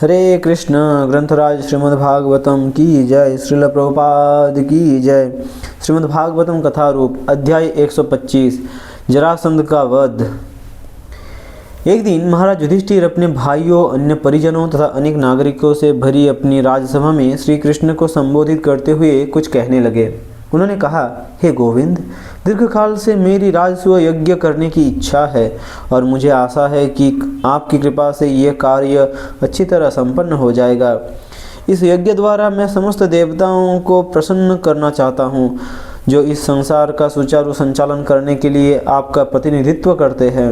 हरे कृष्ण। ग्रंथराज श्रीमद्भागवतम की जय। श्रील प्रभुपाद की जय। श्रीमद्भागवतम कथा रूप अध्याय 125 जरासंध का वध। एक दिन महाराज युधिष्ठिर अपने भाइयों, अन्य परिजनों तथा अनेक नागरिकों से भरी अपनी राजसभा में श्री कृष्ण को संबोधित करते हुए कुछ कहने लगे। उन्होंने कहा, हे गोविंद, दीर्घकाल से मेरी राजस्व यज्ञ करने की इच्छा है और मुझे आशा है कि आपकी कृपा से यह कार्य अच्छी तरह संपन्न हो जाएगा। इस यज्ञ द्वारा मैं समस्त देवताओं को प्रसन्न करना चाहता हूँ, जो इस संसार का सुचारू संचालन करने के लिए आपका प्रतिनिधित्व करते हैं।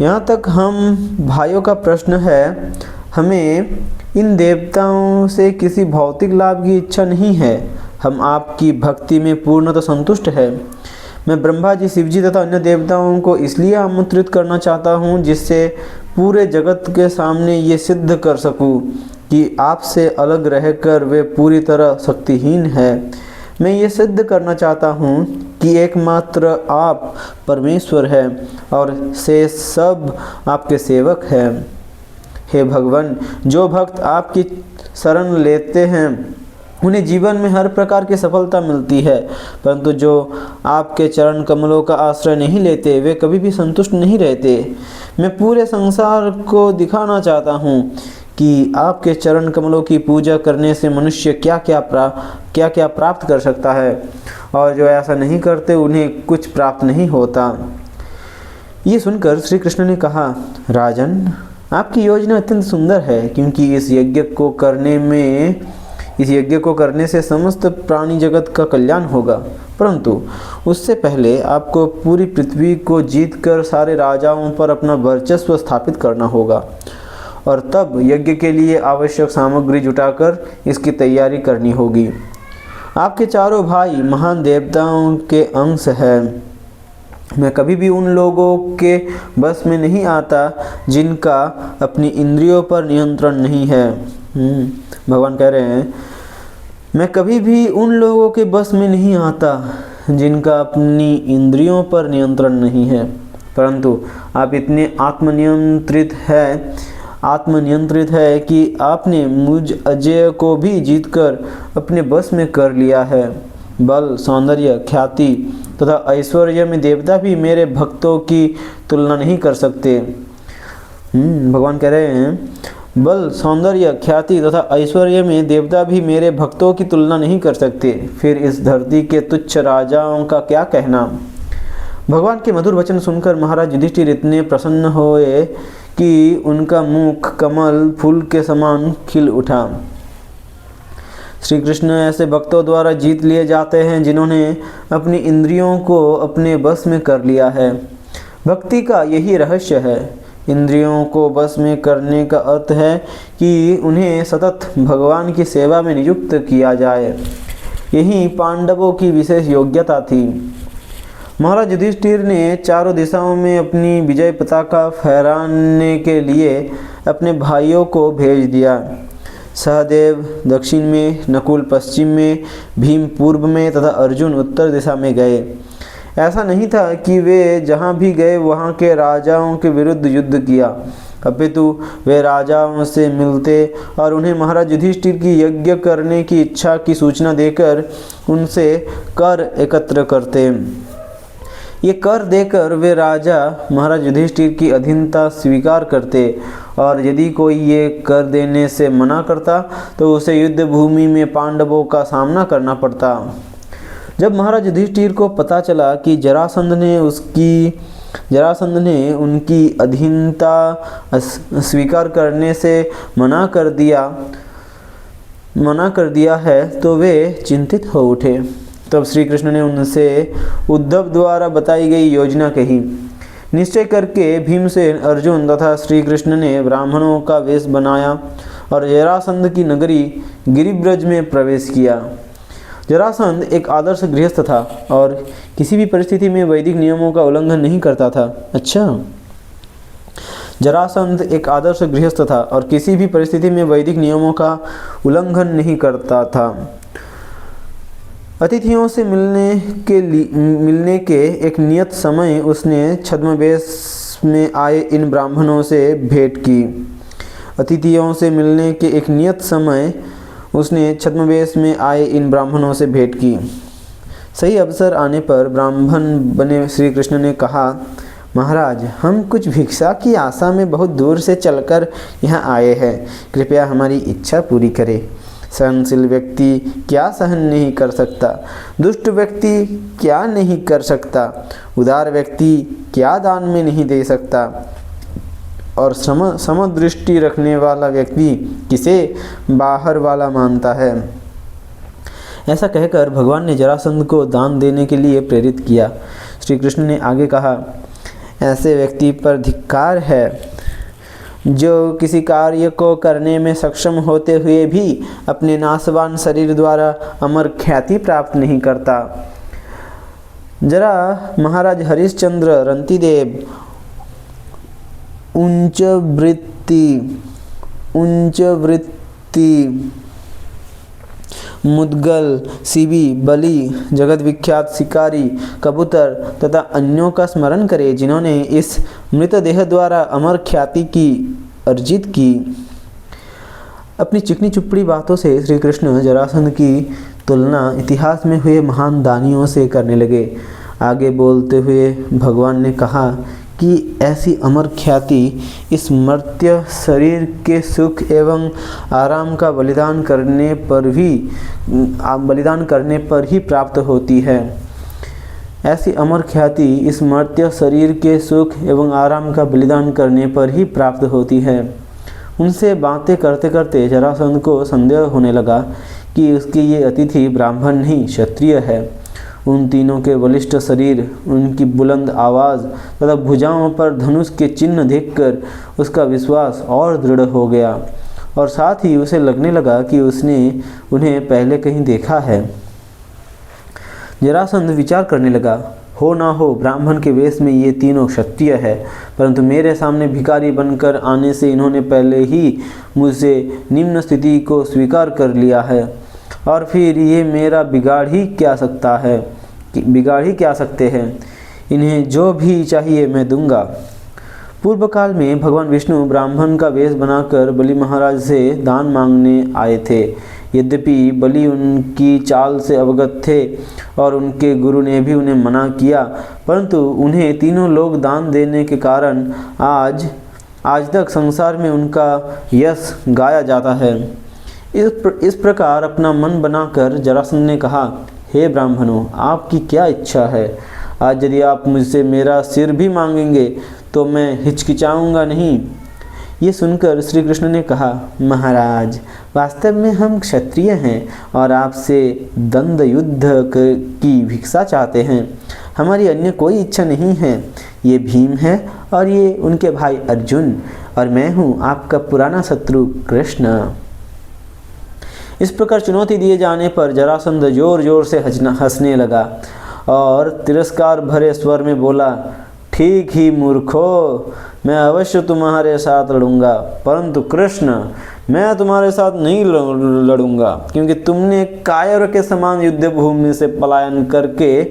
यहाँ तक हम भाइयों का प्रश्न है, हमें इन देवताओं से किसी भौतिक लाभ की इच्छा नहीं है। हम आपकी भक्ति में पूर्णतः संतुष्ट है। मैं ब्रह्मा जी, शिव जी तथा अन्य देवताओं को इसलिए आमंत्रित करना चाहता हूँ जिससे पूरे जगत के सामने ये सिद्ध कर सकूँ कि आपसे अलग रहकर वे पूरी तरह शक्तिहीन है। मैं ये सिद्ध करना चाहता हूँ कि एकमात्र आप परमेश्वर हैं और से सब आपके सेवक हैं। हे भगवान, जो भक्त आपकी शरण लेते हैं उन्हें जीवन में हर प्रकार की सफलता मिलती है, परंतु जो आपके चरण कमलों का आश्रय नहीं लेते वे कभी भी संतुष्ट नहीं रहते। मैं पूरे संसार को दिखाना चाहता हूँ कि आपके चरण कमलों की पूजा करने से मनुष्य क्या क्या प्राप्त कर सकता है, और जो ऐसा नहीं करते उन्हें कुछ प्राप्त नहीं होता। ये सुनकर श्री कृष्ण ने कहा, राजन, आपकी योजना अत्यंत सुंदर है, क्योंकि इस यज्ञ को करने से समस्त प्राणी जगत का कल्याण होगा। परंतु उससे पहले आपको पूरी पृथ्वी को जीतकर सारे राजाओं पर अपना वर्चस्व स्थापित करना होगा, और तब यज्ञ के लिए आवश्यक सामग्री जुटाकर इसकी तैयारी करनी होगी। आपके चारों भाई महान देवताओं के अंश हैं। मैं कभी भी उन लोगों के बस में नहीं आता जिनका अपनी इंद्रियों पर नियंत्रण नहीं है। भगवान कह रहे हैं, मैं कभी भी उन लोगों के बस में नहीं आता जिनका अपनी इंद्रियों पर नियंत्रण नहीं है, परंतु आप इतने आत्मनियंत्रित है कि आपने मुझ अजय को भी जीतकर अपने बस में कर लिया है। बल, सौंदर्य, ख्याति तथा ऐश्वर्य में देवता भी मेरे भक्तों की तुलना नहीं कर सकते। भगवान कह रहे हैं, बल, सौंदर्य, ख्याति तथा ऐश्वर्य में देवता भी मेरे भक्तों की तुलना नहीं कर सकते। फिर इस धरती के तुच्छ राजाओं का क्या कहना। भगवान के मधुर वचन सुनकर महाराज युधिष्ठिर इतने प्रसन्न हुए कि उनका मुख कमल फूल के समान खिल उठा। श्री कृष्ण ऐसे भक्तों द्वारा जीत लिए जाते हैं जिन्होंने अपनी इंद्रियों को अपने बस में कर लिया है। भक्ति का यही रहस्य है। इंद्रियों को बस में करने का अर्थ है कि उन्हें सतत भगवान की सेवा में नियुक्त किया जाए। यही पांडवों की विशेष योग्यता थी। महाराज युधिष्ठिर ने चारों दिशाओं में अपनी विजय पताका फहराने के लिए अपने भाइयों को भेज दिया। सहदेव दक्षिण में, नकुल पश्चिम में, भीम पूर्व में तथा अर्जुन उत्तर दिशा में गए। ऐसा नहीं था कि वे जहाँ भी गए वहाँ के राजाओं के विरुद्ध युद्ध किया, अपितु वे राजाओं से मिलते और उन्हें महाराज युधिष्ठिर की यज्ञ करने की इच्छा की सूचना देकर उनसे कर एकत्र करते। ये कर देकर वे राजा महाराज युधिष्ठिर की अधीनता स्वीकार करते, और यदि कोई ये कर देने से मना करता तो उसे युद्ध भूमि में पांडवों का सामना करना पड़ता। जब महाराज युधिष्ठिर को पता चला कि जरासंध ने उनकी अधीनता स्वीकार करने से मना कर दिया है तो वे चिंतित हो उठे। तब श्री कृष्ण ने उनसे उद्धव द्वारा बताई गई योजना कही। निश्चय करके भीमसेन, अर्जुन तथा श्री कृष्ण ने ब्राह्मणों का वेश बनाया और जरासंध की नगरी गिरिब्रज में प्रवेश किया। जरासंध एक आदर्श गृहस्थ था और किसी भी परिस्थिति में वैदिक नियमों का उल्लंघन नहीं करता था। जरासंध एक आदर्श गृहस्थ था और किसी भी परिस्थिति में वैदिक नियमों का उल्लंघन नहीं करता था। अतिथियों से मिलने के एक नियत समय उसने छद्मवेश में आए इन ब्राह्मणों से भेंट की। अतिथियों से मिलने के एक नियत समय उसने छद्मवेश में आए इन ब्राह्मणों से भेंट की। सही अवसर आने पर ब्राह्मण बने श्री कृष्ण ने कहा, महाराज, हम कुछ भिक्षा की आशा में बहुत दूर से चलकर यहाँ आए हैं, कृपया हमारी इच्छा पूरी करें। सहनशील व्यक्ति क्या सहन नहीं कर सकता, दुष्ट व्यक्ति क्या नहीं कर सकता, उदार व्यक्ति क्या दान में नहीं दे सकता, और समदृष्टि रखने वाला व्यक्ति किसे बाहर वाला मानता है। ऐसा कहकर भगवान ने जरासंध को दान देने के लिए प्रेरित किया। श्री कृष्ण ने आगे कहा, ऐसे व्यक्ति पर धिक्कार है जो किसी कार्य को करने में सक्षम होते हुए भी अपने नाशवान शरीर द्वारा अमर ख्याति प्राप्त नहीं करता। जरा महाराज हरिश्चंद्र, रंतिदेव, उच्च वृत्ति, मुदगल, शिवी, बलि, जगत विख्यात शिकारी, कबूतर तथा अन्यों का स्मरण करें जिन्होंने इस मृतदेह द्वारा अमर ख्याति की अर्जित की। अपनी चिकनी चुपड़ी बातों से श्री कृष्ण जरासंध की तुलना इतिहास में हुए महान दानियों से करने लगे। आगे बोलते हुए भगवान ने कहा कि ऐसी अमर ख्याति इस मर्त्य शरीर के सुख एवं आराम का बलिदान करने पर ही प्राप्त होती है। ऐसी अमर ख्याति इस मर्त्य शरीर के सुख एवं आराम का बलिदान करने पर ही प्राप्त होती है। उनसे बातें करते करते जरासंध को संदेह होने लगा कि उसके ये अतिथि ब्राह्मण नहीं क्षत्रिय है। उन तीनों के बलिष्ठ शरीर, उनकी बुलंद आवाज़ तथा भुजाओं पर धनुष के चिन्ह देखकर उसका विश्वास और दृढ़ हो गया और साथ ही उसे लगने लगा कि उसने उन्हें पहले कहीं देखा है। जरासंध विचार करने लगा, हो ना हो ब्राह्मण के वेश में ये तीनों क्षत्रिय है, परंतु मेरे सामने भिखारी बनकर आने से इन्होंने पहले ही मुझसे निम्न स्थिति को स्वीकार कर लिया है और फिर ये मेरा बिगाड़ ही क्या सकते हैं। इन्हें जो भी चाहिए मैं दूंगा। पूर्व काल में भगवान विष्णु ब्राह्मण का वेश बनाकर बलि महाराज से दान मांगने आए थे। यद्यपि बलि उनकी चाल से अवगत थे और उनके गुरु ने भी उन्हें मना किया, परंतु उन्हें तीनों लोग दान देने के कारण आज तक संसार में उनका यश गाया जाता है। इस प्रकार अपना मन बनाकर जरासंध ने कहा, हे ब्राह्मणों, आपकी क्या इच्छा है? आज यदि आप मुझसे मेरा सिर भी मांगेंगे तो मैं हिचकिचाऊंगा नहीं। ये सुनकर श्री कृष्ण ने कहा, महाराज, वास्तव में हम क्षत्रिय हैं और आपसे द्वंद्व युद्ध की भिक्षा चाहते हैं। हमारी अन्य कोई इच्छा नहीं है। ये भीम है और ये उनके भाई अर्जुन और मैं हूँ आपका पुराना शत्रु कृष्ण। इस प्रकार चुनौती दिए जाने पर जरासंध जोर जोर से हंसने लगा और तिरस्कार भरे स्वर में बोला, ठीक ही मूर्खो, मैं अवश्य तुम्हारे साथ लड़ूंगा, परंतु कृष्ण, मैं तुम्हारे साथ नहीं लड़ूंगा, क्योंकि तुमने कायर के समान युद्ध भूमि से पलायन करके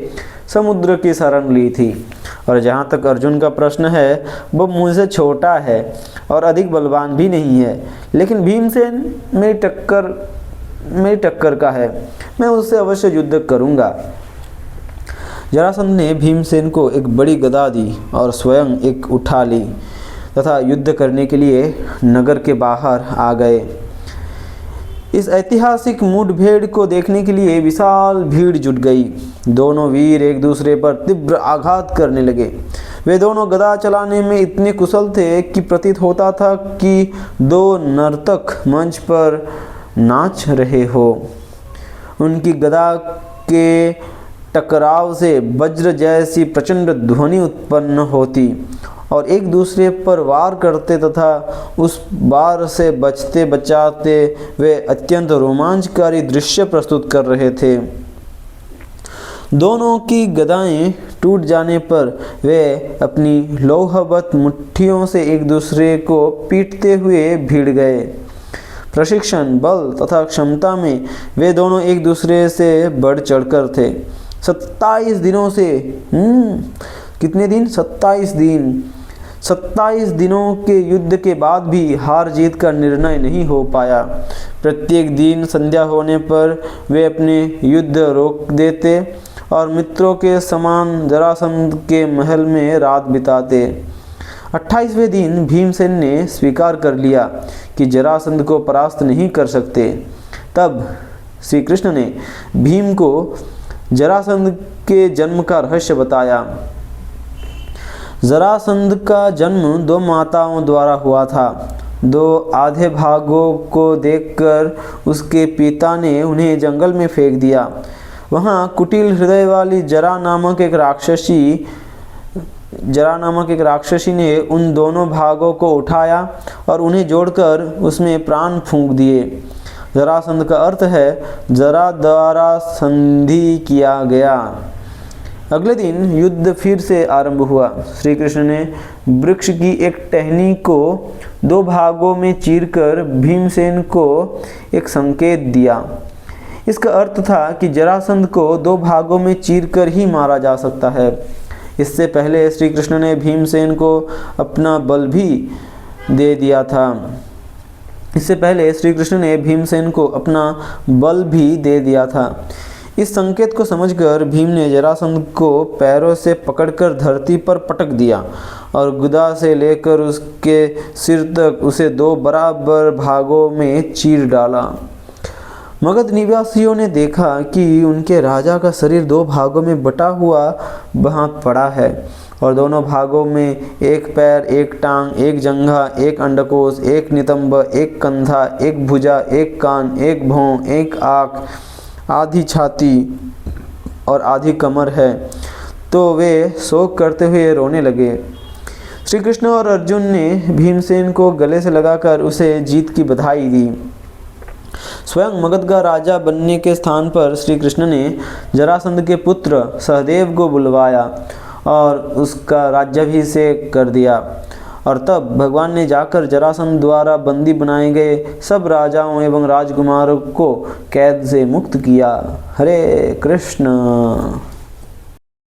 समुद्र की शरण ली थी। और जहाँ तक अर्जुन का प्रश्न है, वो मुझसे छोटा है और अधिक बलवान भी नहीं है, लेकिन भीमसेन मेरी टक्कर का है, मैं उससे अवश्य युद्ध करूंगा। जरासंध ने भीमसेन को एक बड़ी गदा दी और स्वयं एक उठा ली तथा युद्ध करने के लिए नगर के बाहर आ गए। इस ऐतिहासिक मुठभेड़ को देखने के लिए विशाल भीड़ जुट गई। दोनों वीर एक दूसरे पर तीव्र आघात करने लगे। वे दोनों गदा चलाने में इतने कुशल थे कि प्रतीत होता था कि दो नर्तक मंच पर नाच रहे हो। उनकी गदा के टकराव से वज्र जैसी प्रचंड ध्वनि उत्पन्न होती और एक दूसरे पर वार करते तथा उस वार से बचते बचाते वे अत्यंत रोमांचकारी दृश्य प्रस्तुत कर रहे थे। दोनों की गदाएं टूट जाने पर वे अपनी लौहवत मुट्ठियों से एक दूसरे को पीटते हुए भिड़ गए। प्रशिक्षण, बल तथा क्षमता में वे दोनों एक दूसरे से बढ़ चढ़कर थे। 27 दिनों से कितने दिन? 27 दिन 27 दिनों के युद्ध के बाद भी हार जीत का निर्णय नहीं हो पाया। प्रत्येक दिन संध्या होने पर वे अपने युद्ध रोक देते और मित्रों के समान जरासंध के महल में रात बिताते। 28वें दिन भीमसेन ने स्वीकार कर लिया कि जरासंध को परास्त नहीं कर सकते। तब श्री कृष्ण ने भीम को जरासंध के जन्म का रहस्य बताया। जरासंध का जन्म 2 माताओं द्वारा हुआ था। 2 आधे भागों को देखकर उसके पिता ने उन्हें जंगल में फेंक दिया। वहाँ कुटिल हृदय वाली जरा नामक एक राक्षसी ने उन दोनों भागों को उठाया और उन्हें जोड़कर उसमें प्राण फूंक दिए। जरासंध का अर्थ है जरा द्वारा संधि किया गया। अगले दिन युद्ध फिर से आरंभ हुआ। श्री कृष्ण ने वृक्ष की एक टहनी को 2 भागों में चीरकर भीमसेन को एक संकेत दिया। इसका अर्थ था कि जरासंध को 2 भागों में चीरकर ही मारा जा सकता है। इससे पहले श्री कृष्ण ने भीमसेन को अपना बल भी दे दिया था। इस संकेत को समझकर भीम ने जरासंध को पैरों से पकड़कर धरती पर पटक दिया और गुदा से लेकर उसके सिर तक उसे 2 बराबर भागों में चीर डाला। मगध निवासियों ने देखा कि उनके राजा का शरीर 2 भागों में बटा हुआ वहाँ पड़ा है और दोनों भागों में एक पैर, एक टांग, एक जंघा, एक अंडकोश, एक नितंब, एक कंधा, एक भुजा, एक कान, एक भौं, एक आँख, आधी छाती और आधी कमर है। तो वे शोक करते हुए रोने लगे। श्री कृष्ण और अर्जुन ने भीमसेन को गले से लगाकर उसे जीत की बधाई दी। स्वयं मगध का राजा बनने के स्थान पर श्री कृष्ण ने जरासंध के पुत्र सहदेव को बुलवाया और उसका राज्याभिषेक कर दिया। और तब भगवान ने जाकर जरासंध द्वारा बंदी बनाए गए सब राजाओं एवं राजकुमारों को कैद से मुक्त किया। हरे कृष्ण।